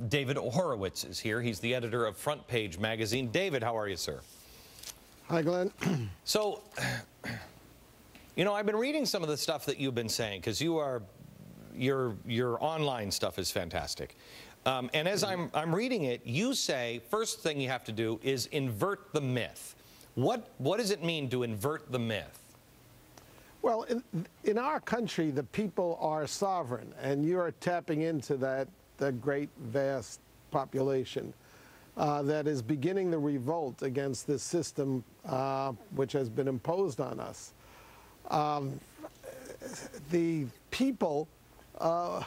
David Horowitz is here. He's the editor of Front Page magazine. David, how are you, sir? Hi, Glenn. So, you know, I've been reading some of the stuff that you've been saying, because your online stuff is fantastic. And as I'm reading it, you say first thing you have to do is invert the myth. What does it mean to invert the myth? Well, in our country, the people are sovereign, and you are tapping into the great, vast population that is beginning the revolt against this system which has been imposed on us. The people, the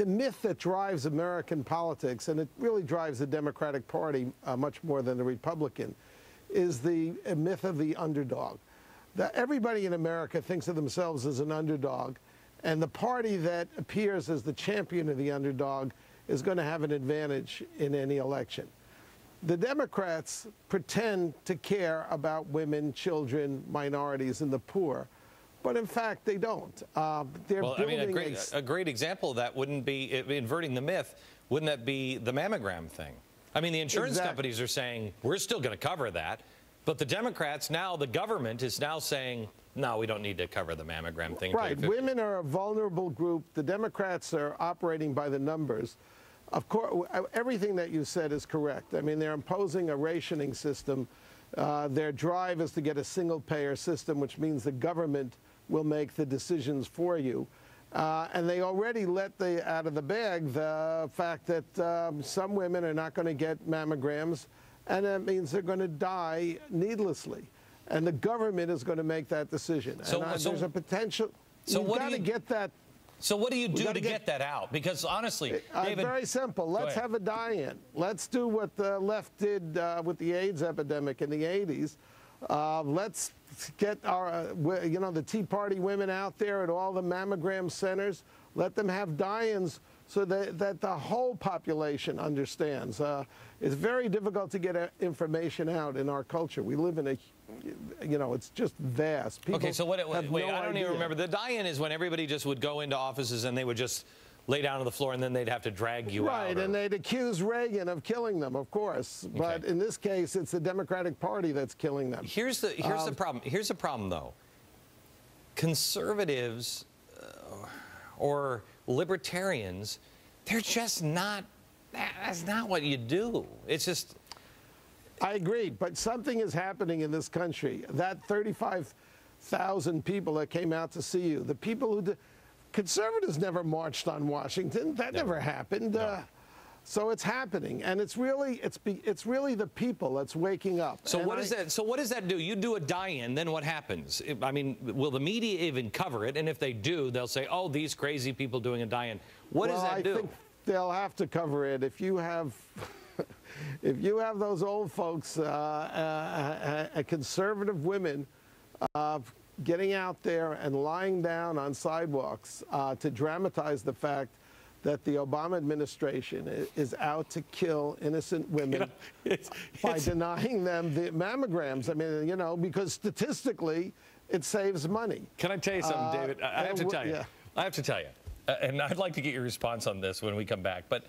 myth that drives American politics, and it really drives the Democratic Party much more than the Republican, is the myth of the underdog. That everybody in America thinks of themselves as an underdog, and the party that appears as the champion of the underdog is going to have an advantage in any election. The Democrats pretend to care about women, children, minorities, and the poor, but in fact they don't. They're building a great example of that wouldn't be inverting the myth. Wouldn't that be the mammogram thing? I mean, the insurance companies are saying we're still going to cover that. But the Democrats now, the government is now saying, no, we don't need to cover the mammogram thing. Right. Women are a vulnerable group. The Democrats are operating by the numbers. Of course, everything that you said is correct. I mean, they're imposing a rationing system. Their drive is to get a single-payer system, which means the government will make the decisions for you. And they already let out of the bag the fact that some women are not going to get mammograms, and that means they're going to die needlessly. And the government is going to make that decision. There's a potential. So you've got to get that. So what do you do to get that out? Because honestly, David, very simple. Let's have a die-in. Let's do what the left did with the AIDS epidemic in the 80s. Let's get our, the Tea Party women out there at all the mammogram centers. Let them have die-ins so that the whole population understands. It's very difficult to get information out in our culture. We live in a, it's just vast. People okay, so wait, I don't even remember. The die-in is when everybody just would go into offices and they would just lay down on the floor and then they'd have to drag you out. Right, and they'd accuse Reagan of killing them, of course. Okay. But in this case, it's the Democratic Party that's killing them. Here's the problem. Here's the problem, though. Conservatives or libertarians, they're just not, that's not what you do. It's just. I agree, but something is happening in this country. That 35,000 people that came out to see you, the people who, conservatives never marched on Washington. That never happened. No. So it's happening, and it's really the people that's waking up. So what does that? So what does that do? You do a die-in, then what happens? I mean, will the media even cover it? And if they do, they'll say, "Oh, these crazy people doing a die-in." What does that do? I think they'll have to cover it if you have. If you have those old folks, conservative women, getting out there and lying down on sidewalks to dramatize the fact that the Obama administration is out to kill innocent women by denying them the mammograms. I mean, because statistically, it saves money. Can I tell you something, David? I have to tell you. Yeah. I have to tell you, and I'd like to get your response on this when we come back. But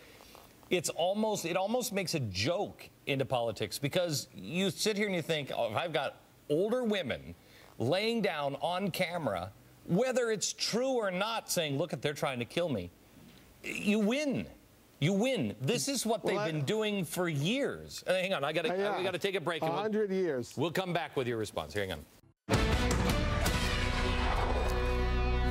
it almost makes a joke into politics, because you sit here and you think, oh, if I've got older women laying down on camera, whether it's true or not, saying, look, they're trying to kill me, you win. You win. This is what they've been doing for years. Hang on, we got to take a break. 100 years. We'll come back with your response. Hang on.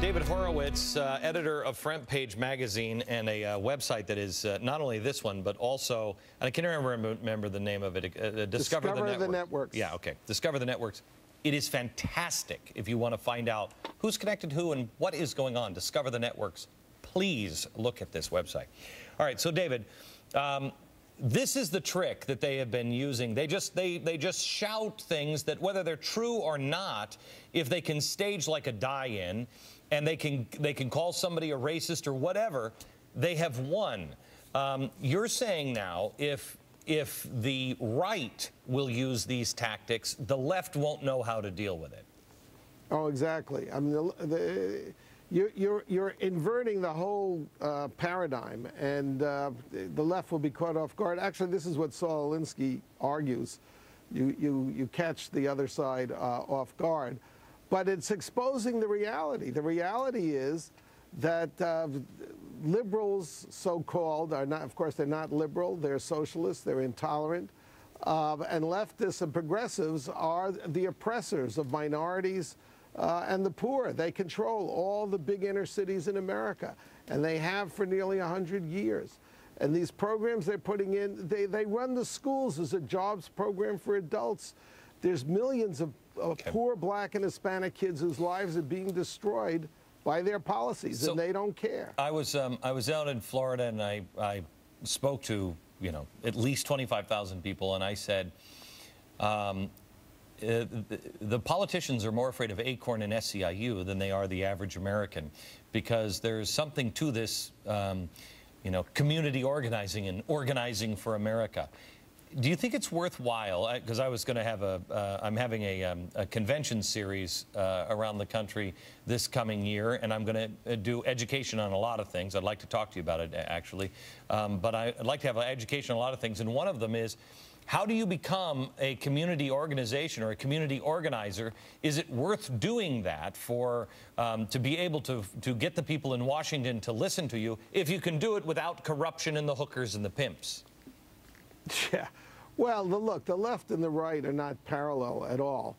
David Horowitz, editor of Front Page magazine, and a website that is not only this one, but also, and I can't remember the name of it, Discover the Networks. Yeah, okay. Discover the Networks. It is fantastic if you want to find out who's connected who and what is going on. Discover the Networks. Please look at this website. All right, so David, this is the trick that they have been using. They just shout things that, whether they're true or not, if they can stage like a die-in, and they can call somebody a racist or whatever, they have won. You're saying now, if the right will use these tactics, the left won't know how to deal with it. Oh, exactly. I mean, you're inverting the whole paradigm, and the left will be caught off guard. Actually, this is what Saul Alinsky argues. You catch the other side off guard. But it's exposing the reality. The reality is that liberals, so-called, are not, of course, they're not liberal. They're socialists. They're intolerant. And leftists and progressives are the oppressors of minorities and the poor. They control all the big inner cities in America, and they have for nearly 100 years. And these programs they're putting in, they run the schools as a jobs program for adults. There's millions of poor black and Hispanic kids whose lives are being destroyed by their policies, and they don't care. I was out in Florida, and I spoke to, you know, at least 25,000 people, and I said, the politicians are more afraid of Acorn and SEIU than they are the average American, because there's something to this, you know, community organizing and organizing for America. Do you think it's worthwhile? Because I was going to have I'm having a convention series around the country this coming year, and I'm going to do education on a lot of things. I'd like to talk to you about it, actually. But I'd like to have an education on a lot of things, and one of them is, how do you become a community organization or a community organizer? Is it worth doing that for to be able to get the people in Washington to listen to you if you can do it without corruption and the hookers and the pimps? Yeah. Well, look, the left and the right are not parallel at all.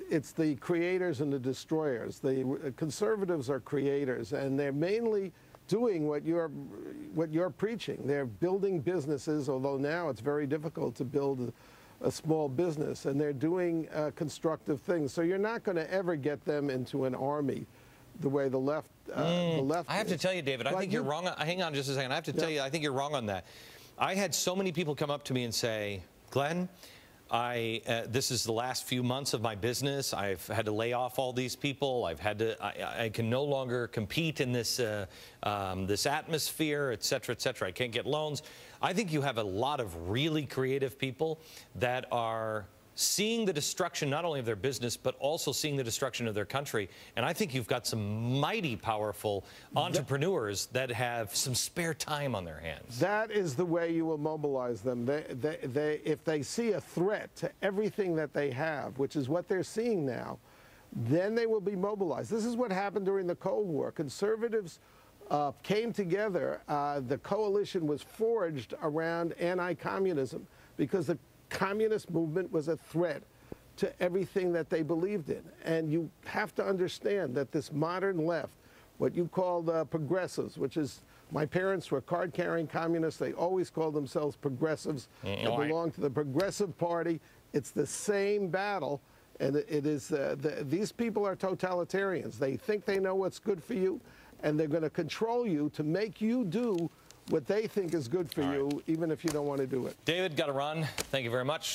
It's the creators and the destroyers. The conservatives are creators, and they're mainly doing what you're preaching. They're building businesses, although now it's very difficult to build a small business, and they're doing constructive things. So you're not going to ever get them into an army the way the left I have to tell you, David, I think you're wrong. Hang on just a second. I have to tell you, I think you're wrong on that. I had so many people come up to me and say, Glenn, this is the last few months of my business. I've had to lay off all these people. I can no longer compete in this this atmosphere, et cetera, et cetera. I can't get loans. I think you have a lot of really creative people that are seeing the destruction not only of their business, but also seeing the destruction of their country. And I think you've got some mighty powerful entrepreneurs that have some spare time on their hands. That is the way you will mobilize them. If they see a threat to everything that they have, which is what they're seeing now, then they will be mobilized. This is what happened during the Cold War. Conservatives came together. The coalition was forged around anti-communism because the communist movement was a threat to everything that they believed in. And you have to understand that this modern left, what you call the progressives, which is, my parents were card-carrying communists. They always called themselves progressives. They belong to the Progressive Party. It's the same battle, and it is these people are totalitarians. They think they know what's good for you, and they're going to control you to make you do what they think is good for you, even if you don't want to do it. David, got to run. Thank you very much.